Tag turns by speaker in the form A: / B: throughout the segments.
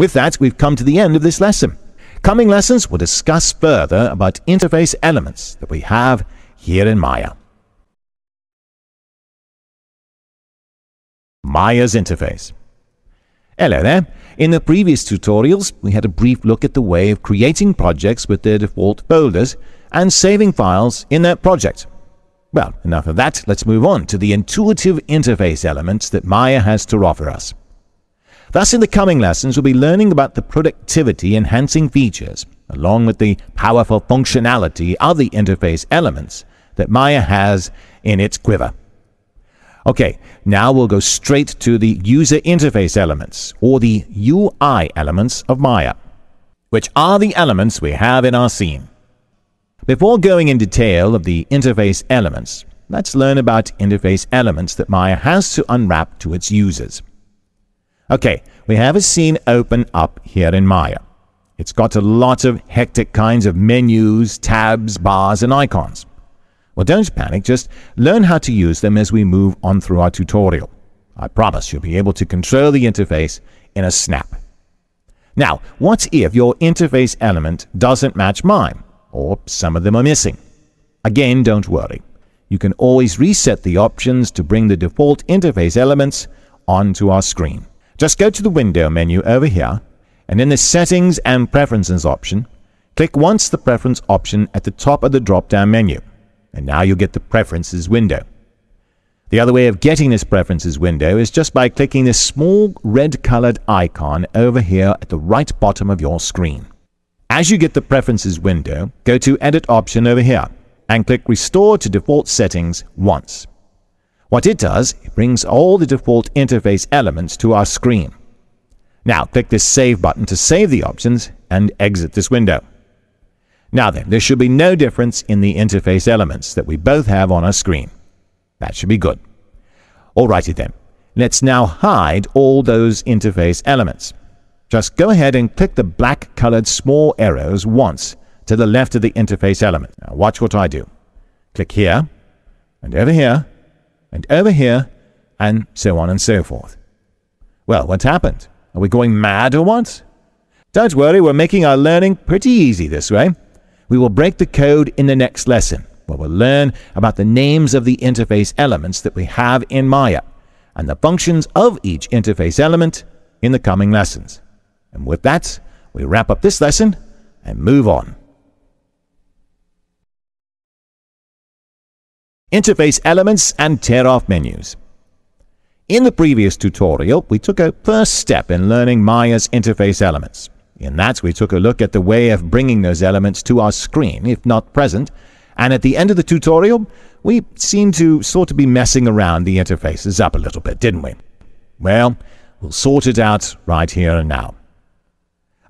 A: With that, we've come to the end of this lesson. Coming lessons will discuss further about interface elements that we have here in Maya. Maya's interface. Hello there. In the previous tutorials, we had a brief look at the way of creating projects with their default folders and saving files in that project. Well, enough of that. Let's move on to the intuitive interface elements that Maya has to offer us. Thus, in the coming lessons, we'll be learning about the productivity-enhancing features, along with the powerful functionality of the interface elements that Maya has in its quiver. Okay, now we'll go straight to the user interface elements, or the UI elements of Maya, which are the elements we have in our scene. Before going in detail of the interface elements, let's learn about interface elements that Maya has to unwrap to its users. Okay, we have a scene open up here in Maya. It's got a lot of hectic kinds of menus, tabs, bars, and icons. Well, don't panic, just learn how to use them as we move on through our tutorial. I promise you'll be able to control the interface in a snap. Now, what if your interface element doesn't match mine, or some of them are missing? Again, don't worry. You can always reset the options to bring the default interface elements onto our screen. Just go to the window menu over here, and in the Settings and Preferences option, click once the Preference option at the top of the drop-down menu, and now you'll get the Preferences window. The other way of getting this Preferences window is just by clicking this small red-colored icon over here at the right bottom of your screen. As you get the Preferences window, go to Edit option over here, and click Restore to Default Settings once. What it does, it brings all the default interface elements to our screen. Now, click this Save button to save the options and exit this window. Now then, there should be no difference in the interface elements that we both have on our screen. That should be good. Alrighty then, let's now hide all those interface elements. Just go ahead and click the black-colored small arrows once to the left of the interface element. Now watch what I do. Click here, and over here, and over here, and so on and so forth. Well, what happened? Are we going mad or what? Don't worry, we're making our learning pretty easy this way. We will break the code in the next lesson, where we'll learn about the names of the interface elements that we have in Maya, and the functions of each interface element in the coming lessons. And with that, we wrap up this lesson and move on. Interface elements and tear-off menus. In the previous tutorial, we took a first step in learning Maya's interface elements. In that, we took a look at the way of bringing those elements to our screen, if not present, and at the end of the tutorial, we seemed to sort of be messing around the interfaces up a little bit, didn't we? Well, we'll sort it out right here and now.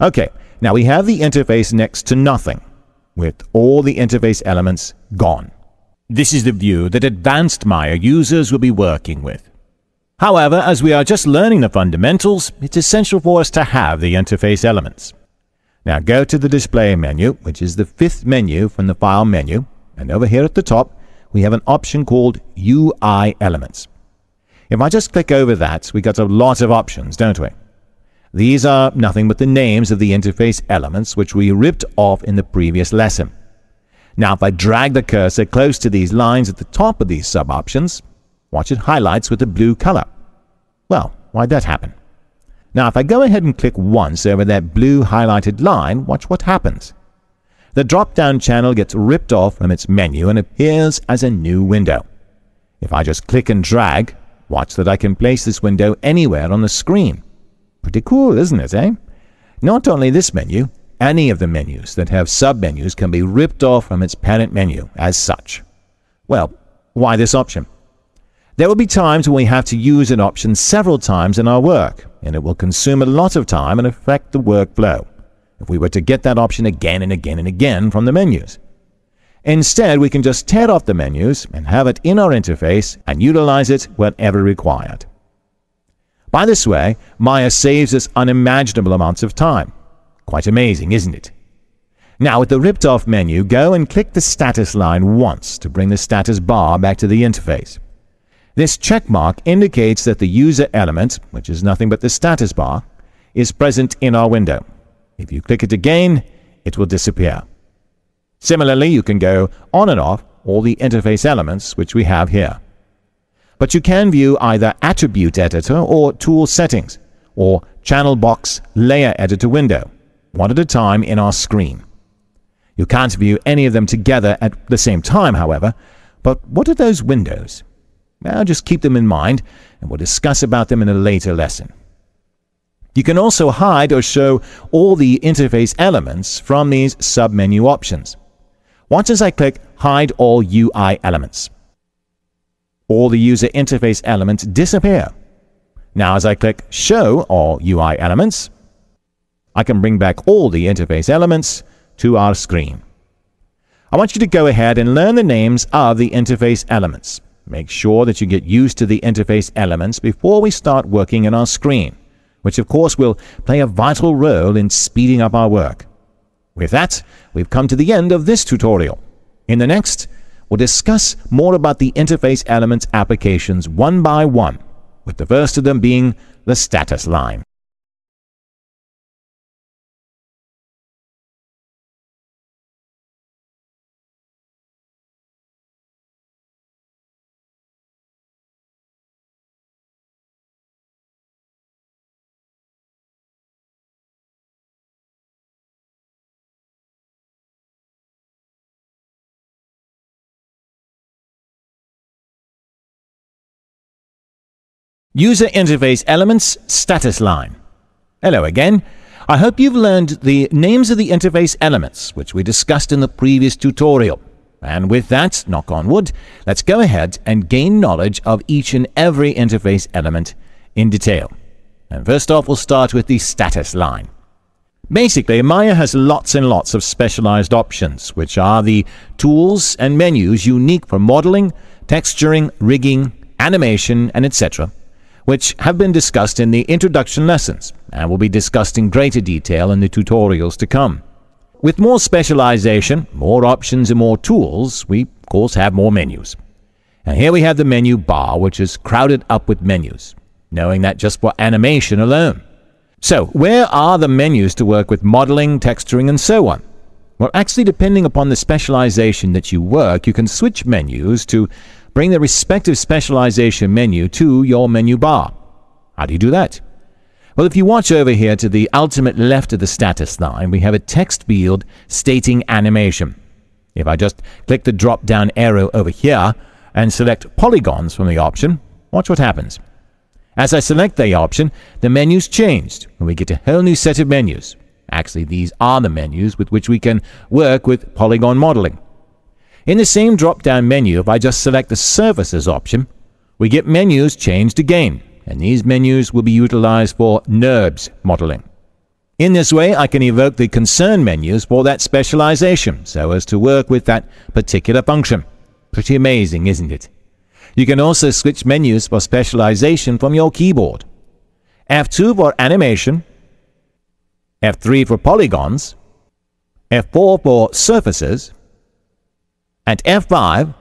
A: Okay, now we have the interface next to nothing, with all the interface elements gone. This is the view that advanced Maya users will be working with. However, as we are just learning the fundamentals, it's essential for us to have the interface elements. Now go to the Display menu, which is the fifth menu from the File menu, and over here at the top, we have an option called UI Elements. If I just click over that, we got a lot of options, don't we? These are nothing but the names of the interface elements which we ripped off in the previous lesson. Now, if I drag the cursor close to these lines at the top of these sub-options, watch it highlights with a blue color. Well, why'd that happen? Now, if I go ahead and click once over that blue highlighted line, watch what happens. The drop-down channel gets ripped off from its menu and appears as a new window. If I just click and drag, watch that I can place this window anywhere on the screen. Pretty cool, isn't it, eh? Not only this menu, any of the menus that have sub-menus can be ripped off from its parent menu as such. Well, why this option? There will be times when we have to use an option several times in our work, and it will consume a lot of time and affect the workflow if we were to get that option again and again and again from the menus. Instead, we can just tear off the menus and have it in our interface and utilize it whenever required. By this way, Maya saves us unimaginable amounts of time. Quite amazing, isn't it? Now, with the ripped off menu, go and click the status line once to bring the status bar back to the interface. This check mark indicates that the user element, which is nothing but the status bar, is present in our window. If you click it again, it will disappear. Similarly, you can go on and off all the interface elements which we have here. But you can view either Attribute Editor or Tool Settings, or Channel Box Layer Editor window, one at a time in our screen. You can't view any of them together at the same time, however. But what are those windows? Well, just keep them in mind, and we'll discuss about them in a later lesson. You can also hide or show all the interface elements from these sub-menu options. Watch as I click Hide All UI Elements. All the user interface elements disappear. Now as I click Show All UI Elements, I can bring back all the interface elements to our screen. I want you to go ahead and learn the names of the interface elements. Make sure that you get used to the interface elements before we start working in our screen, which of course will play a vital role in speeding up our work. With that, we've come to the end of this tutorial. In the next, we'll discuss more about the interface elements applications one by one, with the first of them being the status line. User Interface Elements Status Line. Hello again. I hope you've learned the names of the interface elements, which we discussed in the previous tutorial. And with that, knock on wood, let's go ahead and gain knowledge of each and every interface element in detail. And first off, we'll start with the status line. Basically, Maya has lots and lots of specialized options, which are the tools and menus unique for modeling, texturing, rigging, animation, and etc., which have been discussed in the introduction lessons and will be discussed in greater detail in the tutorials to come. With more specialization, more options and more tools, we of course have more menus. And here we have the menu bar, which is crowded up with menus, knowing that just for animation alone. So where are the menus to work with modeling, texturing, and so on? Well, actually, depending upon the specialization that you work, you can switch menus to bring the respective specialization menu to your menu bar. How do you do that? Well, if you watch over here to the ultimate left of the status line, we have a text field stating animation. If I just click the drop-down arrow over here and select Polygons from the option, watch what happens. As I select the option, the menu's changed, and we get a whole new set of menus. Actually, these are the menus with which we can work with polygon modeling. In the same drop-down menu, if I just select the Surfaces option, we get menus changed again, and these menus will be utilized for NURBS modeling. In this way, I can evoke the concern menus for that specialization, so as to work with that particular function. Pretty amazing, isn't it? You can also switch menus for specialization from your keyboard. F2 for animation, F3 for polygons, F4 for surfaces, and F5,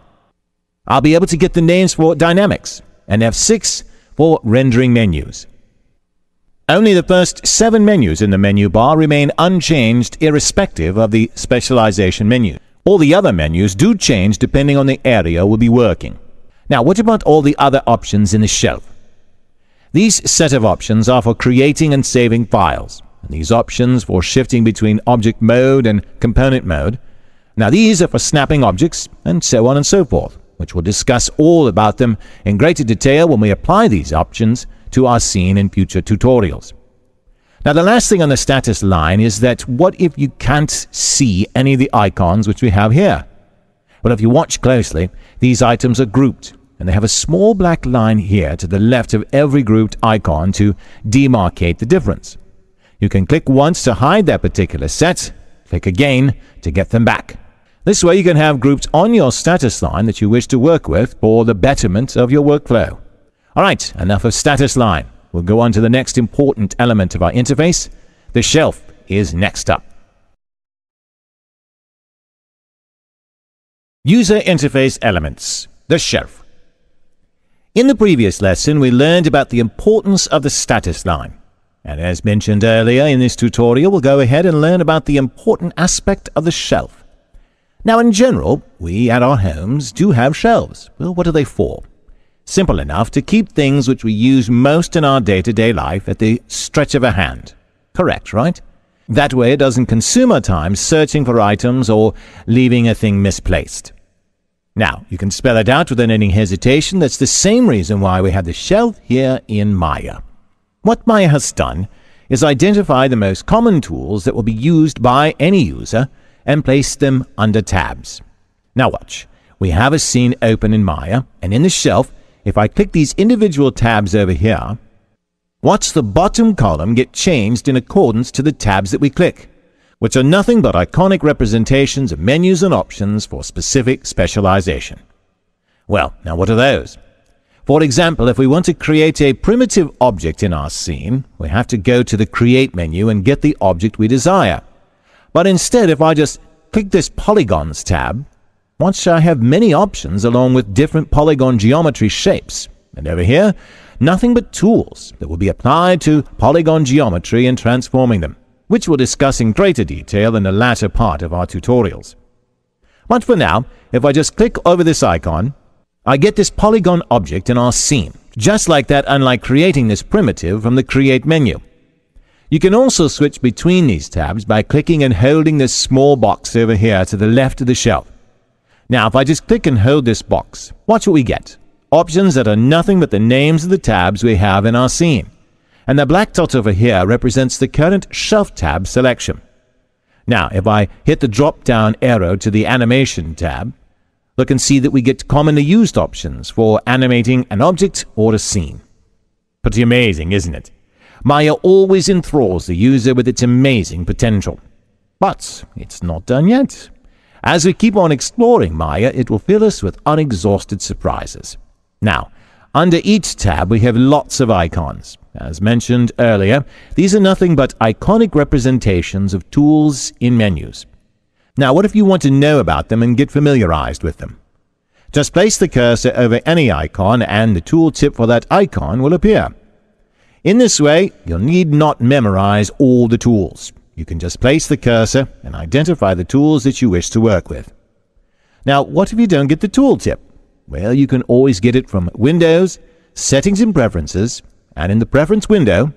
A: I'll be able to get the names for dynamics, and F6 for rendering menus. Only the first 7 menus in the menu bar remain unchanged irrespective of the specialization menu. All the other menus do change depending on the area we'll be working. Now, what about all the other options in the shelf? These set of options are for creating and saving files, and these options for shifting between object mode and component mode. Now these are for snapping objects, and so on and so forth, which we'll discuss all about them in greater detail when we apply these options to our scene in future tutorials. Now the last thing on the status line is that what if you can't see any of the icons which we have here? Well, if you watch closely, these items are grouped, and they have a small black line here to the left of every grouped icon to demarcate the difference. You can click once to hide that particular set, click again to get them back. This way you can have groups on your status line that you wish to work with for the betterment of your workflow. Alright, enough of status line. We'll go on to the next important element of our interface. The shelf is next up. User Interface Elements, the shelf. In the previous lesson, we learned about the importance of the status line. And as mentioned earlier in this tutorial, we'll go ahead and learn about the important aspect of the shelf. Now, in general, we at our homes do have shelves. Well, what are they for? Simple enough to keep things which we use most in our day-to-day life at the stretch of a hand. Correct, right? That way it doesn't consume our time searching for items or leaving a thing misplaced. Now, you can spell it out without any hesitation. That's the same reason why we have the shelf here in Maya. What Maya has done is identify the most common tools that will be used by any user and place them under tabs. Now watch. We have a scene open in Maya, and in the shelf, if I click these individual tabs over here, watch the bottom column get changed in accordance to the tabs that we click, which are nothing but iconic representations of menus and options for specific specialization. Well, now what are those? For example, if we want to create a primitive object in our scene, we have to go to the Create menu and get the object we desire. But instead, if I just click this Polygons tab, watch I have many options along with different polygon geometry shapes. And over here, nothing but tools that will be applied to polygon geometry and transforming them, which we'll discuss in greater detail in the latter part of our tutorials. But for now, if I just click over this icon, I get this polygon object in our scene, just like that, unlike creating this primitive from the Create menu. You can also switch between these tabs by clicking and holding this small box over here to the left of the shelf. Now, if I just click and hold this box, watch what we get. Options that are nothing but the names of the tabs we have in our scene. And the black dot over here represents the current Shelf tab selection. Now, if I hit the drop-down arrow to the Animation tab, look and see that we get commonly used options for animating an object or a scene. Pretty amazing, isn't it? Maya always enthralls the user with its amazing potential. But it's not done yet. As we keep on exploring Maya, it will fill us with unexhausted surprises. Now, under each tab we have lots of icons. As mentioned earlier, these are nothing but iconic representations of tools in menus. Now, what if you want to know about them and get familiarized with them? Just place the cursor over any icon and the tooltip for that icon will appear. In this way, you'll need not memorize all the tools. You can just place the cursor and identify the tools that you wish to work with. Now, what if you don't get the tooltip? Well, you can always get it from Windows, Settings and Preferences, and in the Preference window,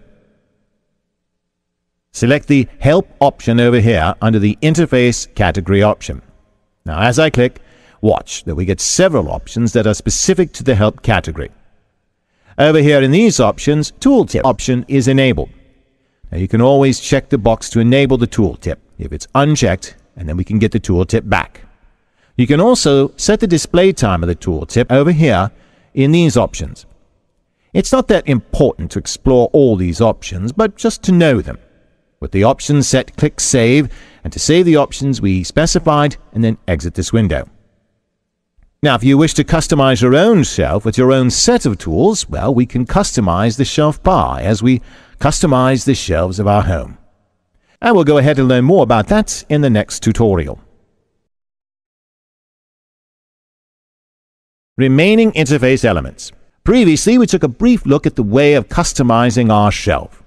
A: select the Help option over here under the Interface category option. Now, as I click, watch that we get several options that are specific to the Help category. Over here in these options, Tooltip option is enabled. Now you can always check the box to enable the tooltip if it's unchecked, and then we can get the tooltip back. You can also set the display time of the tooltip over here in these options. It's not that important to explore all these options, but just to know them. With the options set, click Save, and to save the options we specified, and then exit this window. Now, if you wish to customize your own shelf with your own set of tools, well, we can customize the shelf bar as we customize the shelves of our home. And we'll go ahead and learn more about that in the next tutorial. Remaining interface elements. Previously, we took a brief look at the way of customizing our shelf.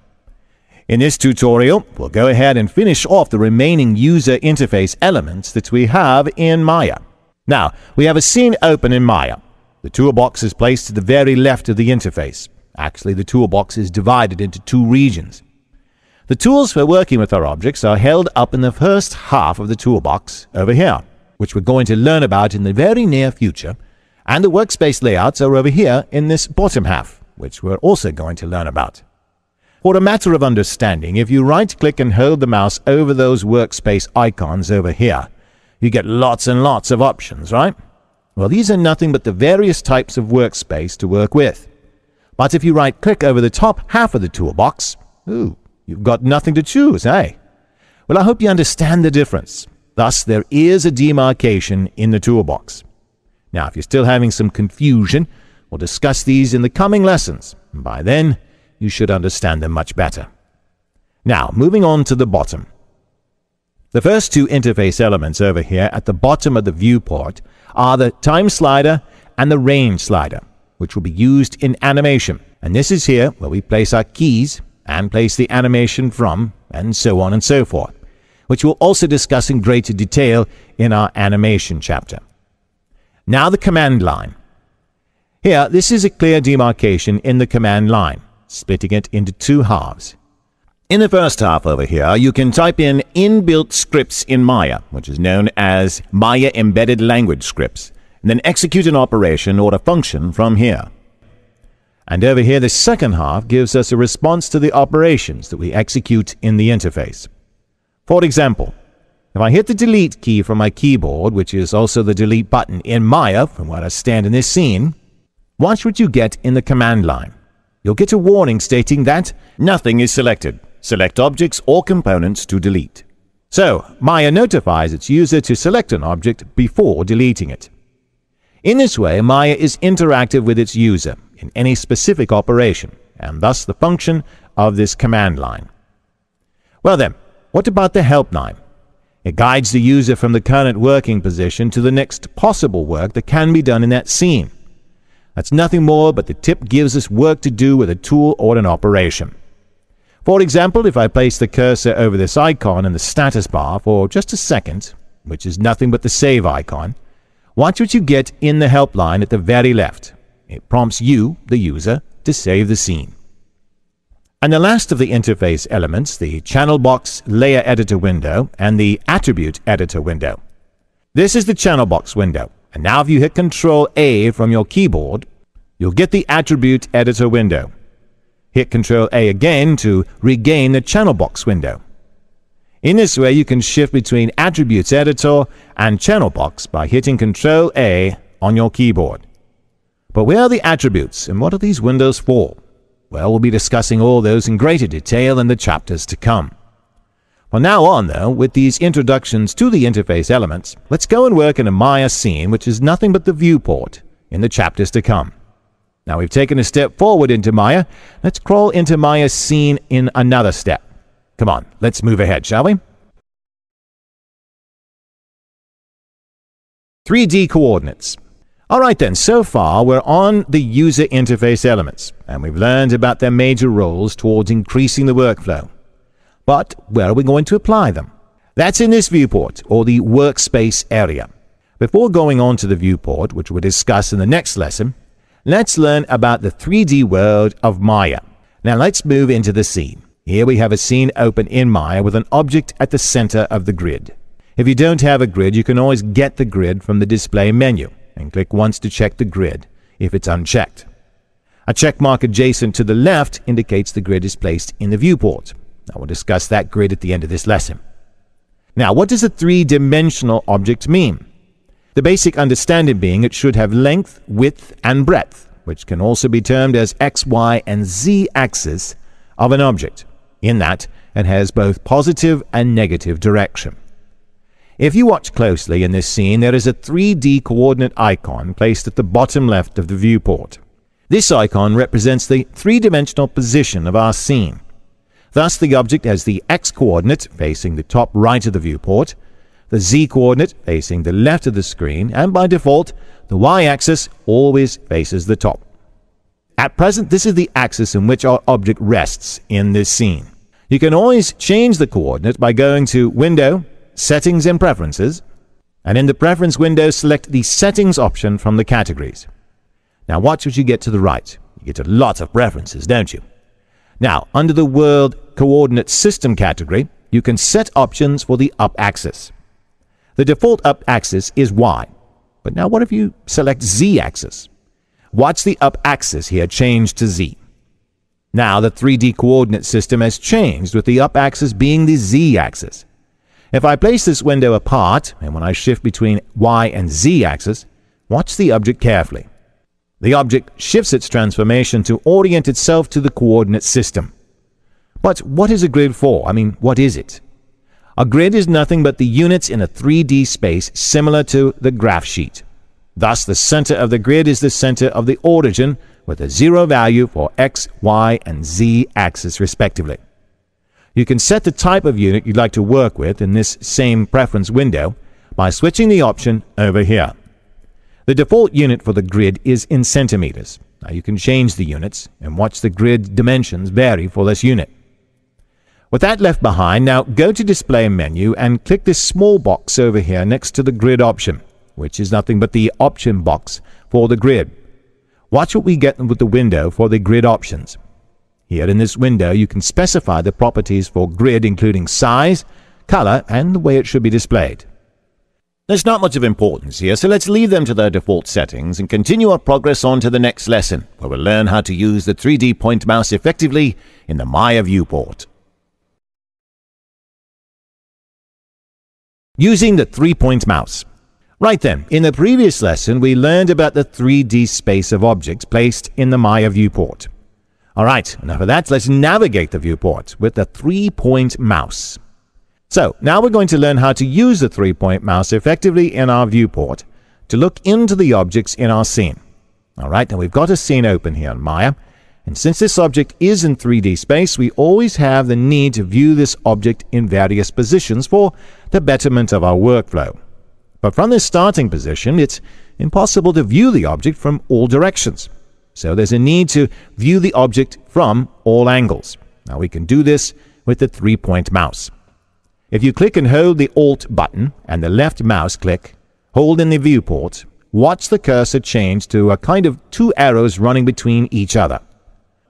A: In this tutorial, we'll go ahead and finish off the remaining user interface elements that we have in Maya. Now, we have a scene open in Maya. The toolbox is placed to the very left of the interface. Actually, the toolbox is divided into two regions. The tools for working with our objects are held up in the first half of the toolbox over here, which we're going to learn about in the very near future, and the workspace layouts are over here in this bottom half, which we're also going to learn about. For a matter of understanding, if you right-click and hold the mouse over those workspace icons over here, you get lots and lots of options, right? Well, these are nothing but the various types of workspace to work with. But if you right-click over the top half of the toolbox, you've got nothing to choose, eh? Well, I hope you understand the difference. Thus, there is a demarcation in the toolbox. Now, if you're still having some confusion, we'll discuss these in the coming lessons. And by then, you should understand them much better. Now, moving on to the bottom. The first two interface elements over here at the bottom of the viewport are the time slider and the range slider, which will be used in animation. And this is here where we place our keys and place the animation from, and so on and so forth, which we'll also discuss in greater detail in our animation chapter. Now the command line. Here, this is a clear demarcation in the command line, splitting it into two halves. In the first half over here, you can type in inbuilt scripts in Maya, which is known as Maya Embedded Language Scripts, and then execute an operation or a function from here. And over here, the second half gives us a response to the operations that we execute in the interface. For example, if I hit the delete key from my keyboard, which is also the delete button in Maya from where I stand in this scene, watch what you get in the command line. You'll get a warning stating that nothing is selected. Select objects or components to delete. So, Maya notifies its user to select an object before deleting it. In this way, Maya is interactive with its user in any specific operation, and thus the function of this command line. Well then, what about the help line? It guides the user from the current working position to the next possible work that can be done in that scene. That's nothing more but the tip gives us work to do with a tool or an operation. For example, if I place the cursor over this icon in the status bar for just a second, which is nothing but the save icon, watch what you get in the help line at the very left. It prompts you, the user, to save the scene. And the last of the interface elements, the channel box layer editor window and the attribute editor window. This is the channel box window, and now if you hit Ctrl A from your keyboard, you'll get the attribute editor window. Hit Ctrl A again to regain the channel box window. In this way, you can shift between attributes editor and channel box by hitting Ctrl A on your keyboard. But where are the attributes and what are these windows for? Well, we'll be discussing all those in greater detail in the chapters to come. From now on, though, with these introductions to the interface elements, let's go and work in a Maya scene which is nothing but the viewport in the chapters to come. Now we've taken a step forward into Maya, let's crawl into Maya's scene in another step. Come on, let's move ahead, shall we? 3D coordinates. Alright then, so far we're on the user interface elements, and we've learned about their major roles towards increasing the workflow. But where are we going to apply them? That's in this viewport, or the workspace area. Before going on to the viewport, which we'll discuss in the next lesson, let's learn about the 3D world of Maya. Now let's move into the scene. Here we have a scene open in Maya with an object at the center of the grid. If you don't have a grid, you can always get the grid from the display menu and click once to check the grid if it's unchecked. A check mark adjacent to the left indicates the grid is placed in the viewport. Now we'll discuss that grid at the end of this lesson. Now, what does a three-dimensional object mean? The basic understanding being it should have length, width, and breadth, which can also be termed as X, Y, and Z axis of an object, in that it has both positive and negative direction. If you watch closely in this scene, there is a 3D coordinate icon placed at the bottom left of the viewport. This icon represents the three-dimensional position of our scene. Thus, the object has the X-coordinate facing the top right of the viewport, the Z-coordinate facing the left of the screen, and by default, the Y-axis always faces the top. At present, this is the axis in which our object rests in this scene. You can always change the coordinate by going to Window, Settings and Preferences, and in the Preference window, select the Settings option from the categories. Now watch what you get to the right. You get a lot of preferences, don't you? Now, under the World Coordinate System category, you can set options for the up axis. The default up axis is Y. But now what if you select Z axis? Watch the up axis here change to Z. Now the 3D coordinate system has changed with the up axis being the Z axis. If I place this window apart, and when I shift between Y and Z axis, watch the object carefully. The object shifts its transformation to orient itself to the coordinate system. But what is a grid for? I mean, what is it? A grid is nothing but the units in a 3D space similar to the graph sheet. Thus, the center of the grid is the center of the origin with a 0 value for X, Y, and Z axis respectively. You can set the type of unit you'd like to work with in this same preference window by switching the option over here. The default unit for the grid is in centimeters. Now you can change the units and watch the grid dimensions vary for this unit. With that left behind, now go to Display menu and click this small box over here next to the grid option, which is nothing but the option box for the grid. Watch what we get with the window for the grid options. Here in this window, you can specify the properties for grid, including size, color, and the way it should be displayed. There's not much of importance here, so let's leave them to their default settings and continue our progress on to the next lesson, where we'll learn how to use the 3D point mouse effectively in the Maya viewport. Using the 3-point mouse. Right then, in the previous lesson, we learned about the 3D space of objects placed in the Maya viewport. Alright, enough of that, let's navigate the viewport with the 3-point mouse. So, now we're going to learn how to use the 3-point mouse effectively in our viewport to look into the objects in our scene. Alright, now we've got a scene open here in Maya, and since this object is in 3D space, we always have the need to view this object in various positions for the betterment of our workflow. But from this starting position, it's impossible to view the object from all directions. So there's a need to view the object from all angles. Now we can do this with the 3-point mouse. If you click and hold the Alt button and the left mouse click, hold in the viewport, watch the cursor change to a kind of 2 arrows running between each other.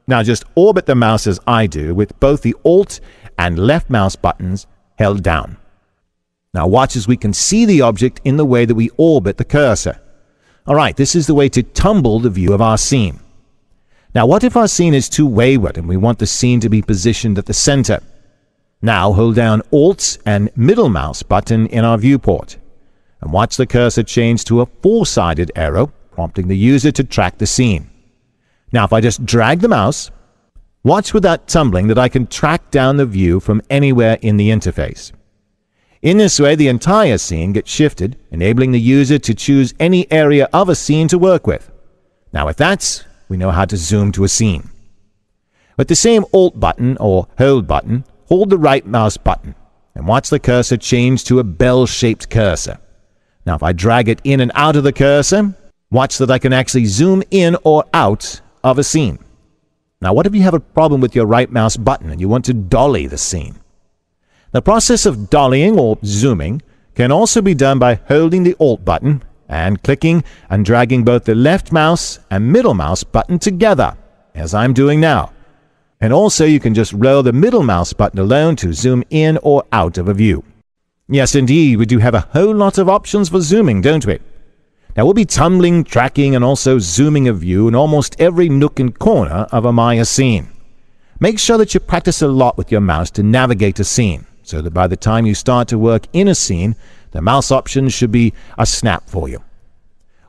A: Now just orbit the mouse as I do with both the Alt and left mouse buttons held down. Now watch as we can see the object in the way that we orbit the cursor. Alright, this is the way to tumble the view of our scene. Now what if our scene is too wayward and we want the scene to be positioned at the center? Now hold down Alt and middle mouse button in our viewport, and watch the cursor change to a 4-sided arrow, prompting the user to track the scene. Now if I just drag the mouse, watch without tumbling that I can track down the view from anywhere in the interface. In this way, the entire scene gets shifted, enabling the user to choose any area of a scene to work with. Now with that, we know how to zoom to a scene. With the same Alt button or Hold button, hold the right mouse button and watch the cursor change to a bell-shaped cursor. Now if I drag it in and out of the cursor, watch that I can actually zoom in or out of a scene. Now what if you have a problem with your right mouse button and you want to dolly the scene? The process of dollying or zooming can also be done by holding the Alt button and clicking and dragging both the left mouse and middle mouse button together, as I'm doing now. And also you can just roll the middle mouse button alone to zoom in or out of a view. Yes, indeed, we do have a whole lot of options for zooming, don't we? Now we'll be tumbling, tracking, and also zooming a view in almost every nook and corner of a Maya scene. Make sure that you practice a lot with your mouse to navigate a scene, so that by the time you start to work in a scene, the mouse options should be a snap for you.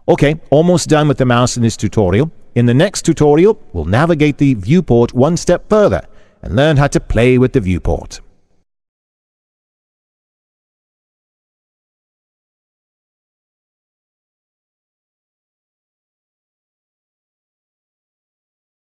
A: Okay, almost done with the mouse in this tutorial. In the next tutorial, we'll navigate the viewport one step further and learn how to play with the viewport.